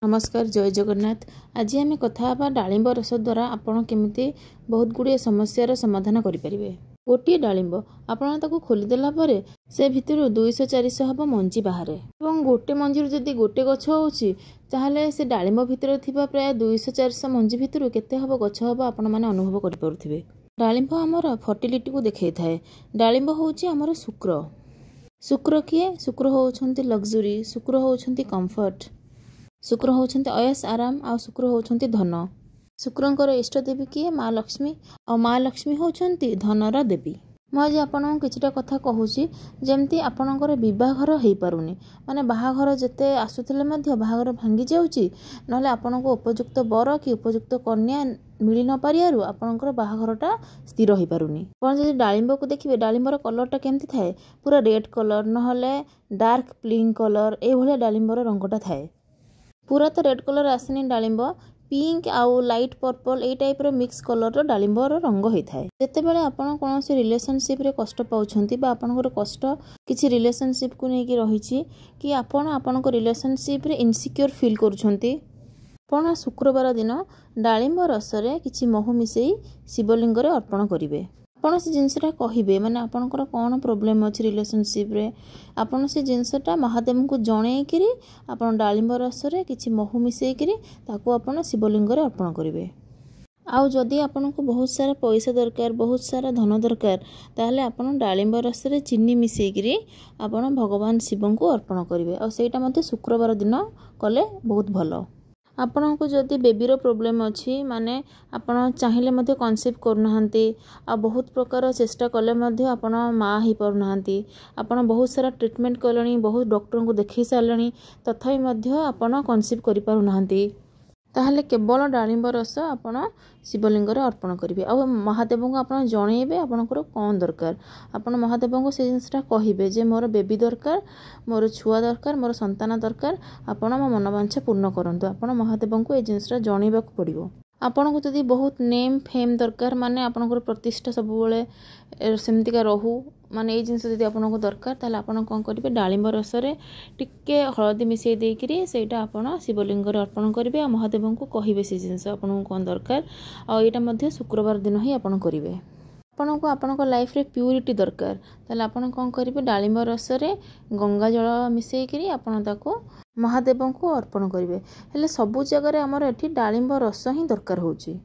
नमस्कार जय जगन्नाथ। आज आम कथा डालिंब रस द्वारा आपण केमिति बहुत गुड़े समस्यार समाधान करें। गोटे डालिंब आपण खोलीदेला से भितर 200-400 हम मंजी बाहर और गोटे मंजी जदि गोटे गछ होले से डालिंब भितर थिबा प्राय 200-400 मंजी भितर केते हम गछ हम आपण मैंने अनुभव करें। डालिंब आमर फर्टिलिटी को देखा थाए। डालिंब हूँ आमर शुक्र। शुक्र किए? शुक्र होउछंती लग्जरी, शुक्र होउछंती कंफर्ट, शुक्र होउछंती अयस आराम, आ शुक्र होउछंती धन। शुक्रंकर इष्ट देवी किए? माँ लक्ष्मी। और माँ लक्ष्मी होउछंती धनर देवी। मैं आज आपन किछिटा कथा कहूची जेमती आपनकर विवाहर हो पारुनी, माने बाहाघर जते आसुथिले मध्य बाहाघर भांगी जाउची, नले आपनको उपयुक्त बर कि उपयुक्त कन्या मिली न पारियारु आपनकर बाहाघरटा स्थिर हो पारुनी। पण जदि डालिंब को देखिबे, डालिंबर कलरटा केमती थाए? पूरा रेड कलर नहले डार्क पिंक कलर, ए भलिया डालिंबर रंगटा थाए। पूरा तो रेड कलर आसेनी डालिंब, पिंक आउ लाइट पर्पल ए टाइप रो मिक्स कलर डालिंबर रंग होता है। जिते बेले आपण कौन से रिलेशनशिप रे कष्ट पाउछंती बा आपनकर कष्ट किछि रिलेशनशिप को नेकी रहिछि कि आपण आपनक रिलेशनशिप रे इनसिक्योर फील करूछंती, आपण शुक्रवार दिन डालिंब रस रे किछि महू मिसेई शिवलिंग रे अर्पण करिवे। आपण से जिनसटा कहिबे माने आपनकर कौन प्रॉब्लम अछि रिलेशनशिप रे, आपण से जिनसटा महादेव को जणै करी आपण डालिंब रस रे किछि महू मिसेई करी ताको आपण शिवलिंग रे अर्पण करिवे। आउ जदि आपनको बहुत सारा पैसा दरकार, बहुत सारा धन दरकार, ताहले आपण डालिंब रस रे चीनी मिसेई करी आपण भगवान शिव को अर्पण करिवे। और सेटा मते शुक्रवार दिन कले बहुत भलो। आपण को जदि बेबीर प्रोब्लेम अच्छी माने आपण चाहिए मध्य कनसेप्ट करनाहांती, आ बहुत प्रकार चेष्टा कले मध्य आपण माँ ही पारनाहांती, आपण बहुत सारा ट्रीटमेंट कलणी, बहुत डॉक्टर को देखि सारलणी, तथापि मध्य आपण कनसेप्ट करि पारुनाहांती, ताहले केवल डालिंब रस आपण शिवलिंग रे अर्पण करिवे। आ महादेव को आपण जणैबे आपनकर कोन दरकार। आपण महादेव को से जिनसटा कहिबे जे मोर बेबी दरकार, मोर छुआ दरकार, मोर संतान दरकार, आपण मो मनोवांछा पूर्ण करंतु। आपण महादेव को ए जिनसटा जणैबा को पड़िबो। आपण को जदि बहुत नेम फेम दरकार, माने आपनकर प्रतिष्ठा सब बेले सेमतिका रहू, माने ए जिनस जदि आपनको दरकार, ताले आपण कोन करिवे डालिंब रस रे टिके हळदी मिसेई देई करी सेटा आपण शिवलिंग रे अर्पण करिवे। आ महादेव को कहिबे से जिनस आपनको कोन दरकार, आ एटा मध्ये शुक्रवार दिन ही आपण करिवे। आपनको आपनको लाइफ रे प्यूरिटी दरकार, ताले आपण कोन करिवे डालिंब रस रे गंगा जल मिसेई करी आपण ताको महादेव को अर्पण करिवे। हेले सबु जगह रे हमर एठी डालिंब रस ही दरकार होची।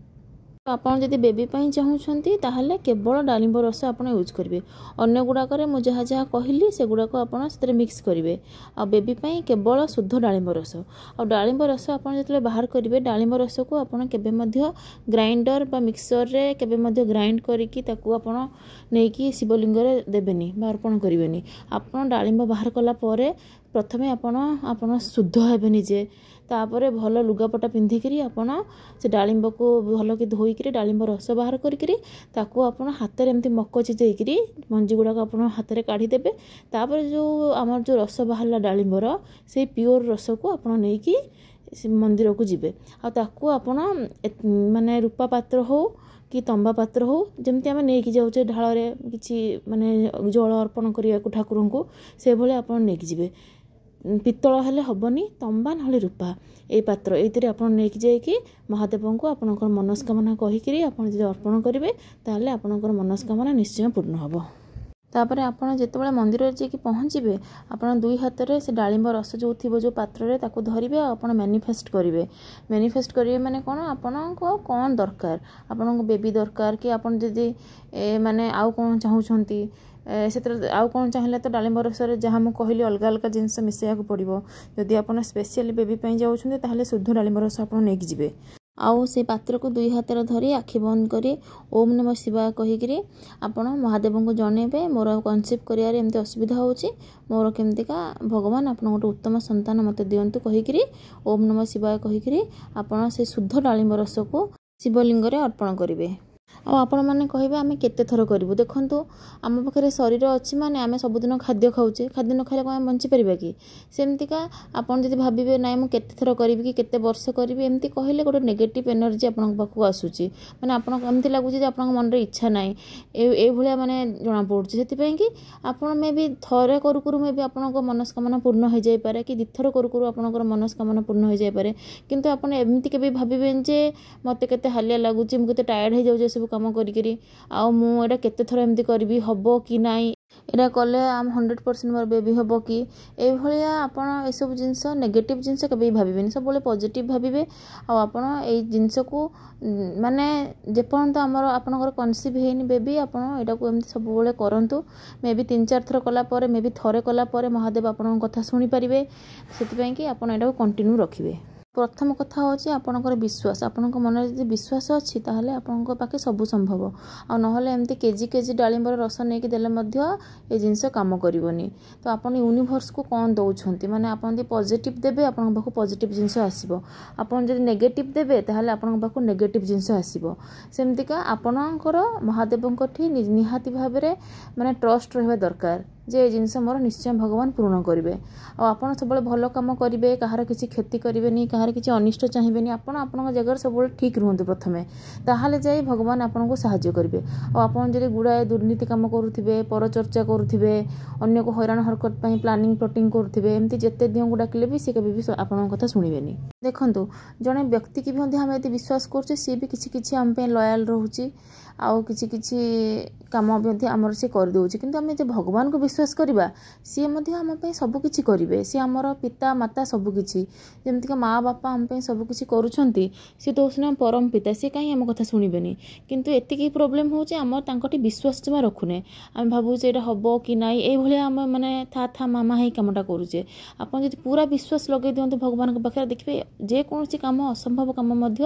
आपन जदि बेबी पई चाहूछंती ताहले केवल डालिंब रस आपन यूज करिवे। अन्य गुडा करे मु जहा जहा कहिली से गुडा को आपन सेतरे मिक्स करिवे। आ बेबी पई केवल शुद्ध डालिंब रस। आ डालिंब रस आपन जतले बाहर करिवे, डालिंब रस को आपन केबे मध्य ग्राइंडर बा मिक्सर रे केबे मध्य ग्राइंड करिकि ताकू आपन नेकी शिवलिंग रे देबेनी बा अर्पण करिवेनी। आपन डालिंब बाहर कला परे प्रथमे आपन शुद्ध हेबे निजे, तापरे भल लुगापटा पिंधिकरी आपण से डालिंब को भल कि धोईकरी डालिंब रस बाहर करिकरी ताकू आपण हाथ रे एमती मक्क चिजेकरी मंजी गुडा आपण हाथ रे काढी देबे। तापरे जो हमर जो रस बाहरला डालिंबर से प्योर रस को आपण नेकी मंदिर को जिबे। आ ताकू आपण माने रूपा पात्र हो कि तंबा पात्र हो, जमती आम नहीं जाऊे ढाल कि माने जल अर्पण करिया को ठाकुर को, से भले आपण नेकी जिबे। पित्तल हेले हबनी, तंबा नहले रूपा ए पात्र एतिरे आपण नेकी जाइकि महादेव को आपनकर मनस्कामना कहिकरी आपण जे अर्पण करिवे, ताहले आपनकर मनस्कामना निश्चय पूर्ण हबो। तापरे आपण जेतेबेले मंदिर रे जेकी पहुँचीबे, आपण दुई हाथ रे से डालिंब रस जो थिबो जो पात्र रे ताकू धरिबे, आपण मैनिफेस्ट करिवे। मैनिफेस्ट करिवे माने कोन, आपण को कोन दरकार, आपण को बेबी दरकार कि आपण जदि माने आउ कोन चाहूछंती से आउ कौन चाहिए तो डालिंब रस जहाँ मुझे कहली अलग अलग जिनस मिसेया पड़ो। जदि आप स्पेशली बेबी पे जाऊँच ताहले शुद्ध डालिंब रस आप नहीं जी। आउ से पात्र को दुई हाथ धरी आखि बंद करी ओम नमः शिवाय कहीकि आपण महादेव को जनइबे, मोर कनसेप्ट करियारे एमती असुविधा होची, मोर केमतिका भगवान आपण गोटे उत्तम संतान मते दियंतु कहीकि ओम नमः शिवाय कहीकि आपण से शुद्ध डालिंब रस को शिवलिंग रे अर्पण करिवे। ଆଉ ଆପଣମାନେ କହିବେ ଆମେ କେତେ ଥର କରିବୁ। ଦେଖନ୍ତୁ ଆମ ପାଖରେ ଶରୀର ଅଛି ମାନେ ଆମେ ସବୁଦିନ ଖାଦ୍ୟ ଖାଉଛେ, ଖାଦ୍ୟ ନ ଖାଇଲେ କ'ଣ ଆମେ ବଞ୍ଚିପାରିବା କି? ସେମିତିକା ଆପଣ ଯଦି ଭାବିବେ ନାଇଁ ମୁଁ କେତେ ଥର କରିବି କି କେତେ ବର୍ଷ କରିବି, ଏମିତି କହିଲେ ଗୋଟେ ନେଗେଟିଭ୍ ଏନର୍ଜି ଆପଣଙ୍କ ପାଖକୁ ଆସୁଛି। ମାନେ ଆପଣଙ୍କୁ ଏମିତି ଲାଗୁଛି ଯେ ଆପଣଙ୍କ ମନରେ ଇଚ୍ଛା ନାହିଁ, ଏଇଭଳିଆ ମାନେ ଜଣାପଡ଼ୁଛି। ସେଥିପାଇଁ କି ଆପଣ ମେ ବି ଥରେ କରୁ କରୁ ମେ ବି ଆପଣଙ୍କ ମନସ୍କାମନା ପୂର୍ଣ୍ଣ ହୋଇଯାଇପାରେ, କି ଦୁଇଥର କରୁ କରୁ ଆପଣଙ୍କର ମନସ୍କାମନା ପୂର୍ଣ୍ଣ ହୋଇଯାଇପାରେ। କିନ୍ତୁ ଆପଣ ଏମିତି କେବେ ଭାବିବେନି ଯେ ମୋତେ କେତେ ହାଲିଆ ଲାଗୁଛି, ମୁଁ କେତେ ଟାୟାର୍ଡ଼ ହେଇଯାଉଛି ଏସବୁ କାମ କରିକିରି, ଆଉ ମୁଁ ଏଇଟା କେତେ ଥର ଏମିତି କରିବି, ହେବ କି ନାହିଁ, ଏଇଟା କଲେ ଆମ 100% ମୋର ବେବି ହେବ କି? ଏଇଭଳିଆ ଆପଣ ଏସବୁ ଜିନିଷ ନେଗେଟିଭ୍ ଜିନିଷ କେବେ ବି ଭାବିବେନି, ସବୁବେଳେ ପଜିଟିଭ୍ ଭାବିବେ। ଆଉ ଆପଣ ଏଇ ଜିନିଷକୁ ମାନେ ଯେପର୍ଯ୍ୟନ୍ତ ଆପଣଙ୍କର କନସିଭ୍ ହେଇନି ବେବି, ଆପଣ ଏଇଟାକୁ ଏମିତି ସବୁବେଳେ କରନ୍ତୁ। ମେ ବି 3-4 ଥର କଲା ପରେ, ମେ ବି ଥରେ କଲା ପରେ ମହାଦେବ ଆପଣଙ୍କ କଥା ଶୁଣିପାରିବେ। ସେଥିପାଇଁ କି ଆପଣ ଏଇଟାକୁ କଣ୍ଟିନ୍ୟୁ ରଖିବେ। ପ୍ରଥମ କଥା ହେଉଛି ଆପଣଙ୍କର ବିଶ୍ୱାସ। ଆପଣଙ୍କ ମନରେ ଯଦି ବିଶ୍ୱାସ ଅଛି ତାହେଲେ ଆପଣଙ୍କ ପାଖେ ସବୁ ସମ୍ଭବ। ଆଉ ନହେଲେ ଏମିତି କେଜି ଡାଳିମ୍ବର ରସ ନେଇକି ଦେଲେ ମଧ୍ୟ ଏ ଜିନିଷ କାମ କରିବନି। ତ ଆପଣ ୟୁନିଭର୍ସକୁ କ'ଣ ଦେଉଛନ୍ତି, ମାନେ ଆପଣ ଯଦି ପଜିଟିଭ୍ ଦେବେ ଆପଣଙ୍କ ପାଖକୁ ପଜିଟିଭ୍ ଜିନିଷ ଆସିବ, ଆପଣ ଯଦି ନେଗେଟିଭ୍ ଦେବେ ତାହେଲେ ଆପଣଙ୍କ ପାଖକୁ ନେଗେଟିଭ୍ ଜିନିଷ ଆସିବ। ସେମିତିକା ଆପଣଙ୍କର ମହାଦେବଙ୍କଠି ନିହାତି ଭାବରେ ମାନେ ଟ୍ରଷ୍ଟ ରହିବା ଦରକାର ଯେ ଏ ଜିନିଷ ମୋର ନିଶ୍ଚୟ ଭଗବାନ ପୂରଣ କରିବେ। ଆଉ ଆପଣ ସବୁବେଳେ ଭଲ କାମ କରିବେ, କାହାର କିଛି କ୍ଷତି କରିବେନି, କାହାର କିଛି ଅନିଷ୍ଟ ଚାହିଁବେନି। ଆପଣ ଆପଣଙ୍କ ଜାଗାରେ ସବୁବେଳେ ଠିକ୍ ରୁହନ୍ତୁ ପ୍ରଥମେ, ତାହେଲେ ଯାଇ ଭଗବାନ ଆପଣଙ୍କୁ ସାହାଯ୍ୟ କରିବେ। ଆଉ ଆପଣ ଯଦି ଗୁଡ଼ାଏ ଦୁର୍ନୀତି କାମ କରୁଥିବେ, ପରଚର୍ଚ୍ଚା କରୁଥିବେ, ଅନ୍ୟକୁ ହଇରାଣ ହରକତ ପାଇଁ ପ୍ଲାନିଂ ପ୍ଲଟିଂ କରୁଥିବେ, ଏମିତି ଯେତେ ଦିଅଙ୍କୁ ଡାକିଲେ ବି ସେ କେବେ ବି ଆପଣଙ୍କ କଥା ଶୁଣିବେନି। ଦେଖନ୍ତୁ ଜଣେ ବ୍ୟକ୍ତିକି ବି ମଧ୍ୟ ଆମେ ଯଦି ବିଶ୍ୱାସ କରୁଛେ, ସିଏ ବି କିଛି ଆମ ପାଇଁ ଲୟାଲ ରହୁଛି, ଆଉ କିଛି କାମ ମଧ୍ୟ ଆମର ସିଏ କରିଦେଉଛି। କିନ୍ତୁ ଆମେ ଯେ ଭଗବାନଙ୍କୁ ବିଶ୍ୱାସ କରିବା, ସିଏ ମଧ୍ୟ ଆମ ପାଇଁ ସବୁକିଛି କରିବେ। ସିଏ ଆମର ପିତା ମାତା ସବୁକିଛି, ଯେମିତିକା ମା ବାପା ଆମ ପାଇଁ ସବୁକିଛି କରୁଛନ୍ତି, ସିଏ ତ ହେଉଛନ୍ତି ଆମ ପରମ ପିତା, ସିଏ କାହିଁ ଆମ କଥା ଶୁଣିବେନି। କିନ୍ତୁ ଏତିକି ପ୍ରୋବ୍ଲେମ୍ ହେଉଛି ଆମର ତାଙ୍କଠି ବିଶ୍ୱାସ ଜମା ରଖୁନେ। ଆମେ ଭାବୁଛେ ଏଇଟା ହେବ କି ନାହିଁ, ଏଇଭଳିଆ ଆମେ ମାନେ ଥା ମାମା ହେଇ କାମଟା କରୁଛେ। ଆପଣ ଯଦି ପୁରା ବିଶ୍ୱାସ ଲଗାଇ ଦିଅନ୍ତୁ ଭଗବାନଙ୍କ ପାଖରେ, ଦେଖିବେ ଯେକୌଣସି କାମ ଅସମ୍ଭବ କାମ ମଧ୍ୟ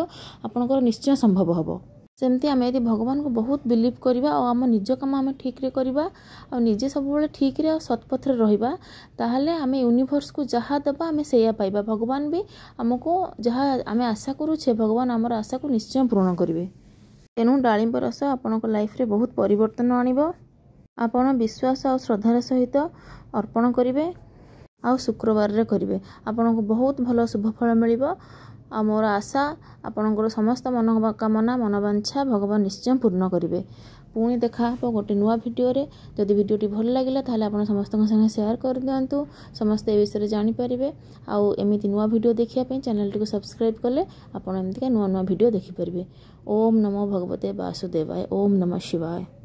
ଆପଣଙ୍କର ନିଶ୍ଚୟ ସମ୍ଭବ ହେବ। ସେମିତି ଆମେ ଯଦି ଭଗବାନଙ୍କୁ ବହୁତ ବିଲିଭ୍ କରିବା ଆଉ ଆମ ନିଜ କାମ ଆମେ ଠିକ୍ରେ କରିବା, ଆଉ ନିଜେ ସବୁବେଳେ ଠିକ୍ରେ ଆଉ ସତ୍ପଥରେ ରହିବା, ତାହେଲେ ଆମେ ୟୁନିଭର୍ସକୁ ଯାହା ଦେବା ଆମେ ସେଇଆ ପାଇବା। ଭଗବାନ ବି ଆମକୁ ଯାହା ଆମେ ଆଶା କରୁଛେ, ଭଗବାନ ଆମର ଆଶାକୁ ନିଶ୍ଚୟ ପୂରଣ କରିବେ। ତେଣୁ ଡାଳିମ୍ବ ରସ ଆପଣଙ୍କ ଲାଇଫ୍ରେ ବହୁତ ପରିବର୍ତ୍ତନ ଆଣିବ। ଆପଣ ବିଶ୍ୱାସ ଆଉ ଶ୍ରଦ୍ଧାର ସହିତ ଅର୍ପଣ କରିବେ, ଆଉ ଶୁକ୍ରବାରରେ କରିବେ, ଆପଣଙ୍କୁ ବହୁତ ଭଲ ଶୁଭଫଳ ମିଳିବ। ଆଉ ମୋର ଆଶା ଆପଣଙ୍କର ସମସ୍ତ ମନୋକାମନା ମନବାଞ୍ଛା ଭଗବାନ ନିଶ୍ଚୟ ପୂର୍ଣ୍ଣ କରିବେ। ପୁଣି ଦେଖା ହେବ ଗୋଟେ ନୂଆ ଭିଡ଼ିଓରେ। ଯଦି ଭିଡ଼ିଓଟି ଭଲ ଲାଗିଲା ତାହେଲେ ଆପଣ ସମସ୍ତଙ୍କ ସାଙ୍ଗେ ସେୟାର କରିଦିଅନ୍ତୁ, ସମସ୍ତେ ଏ ବିଷୟରେ ଜାଣିପାରିବେ। ଆଉ ଏମିତି ନୂଆ ଭିଡ଼ିଓ ଦେଖିବା ପାଇଁ ଚ୍ୟାନେଲଟିକୁ ସବସ୍କ୍ରାଇବ୍ କଲେ ଆପଣ ଏମିତିକା ନୂଆ ଭିଡ଼ିଓ ଦେଖିପାରିବେ। ଓମ୍ ନମୋ ଭଗବତେ ବାସୁଦେବାୟ। ଓମ୍ ନମଃ ଶିବାୟ।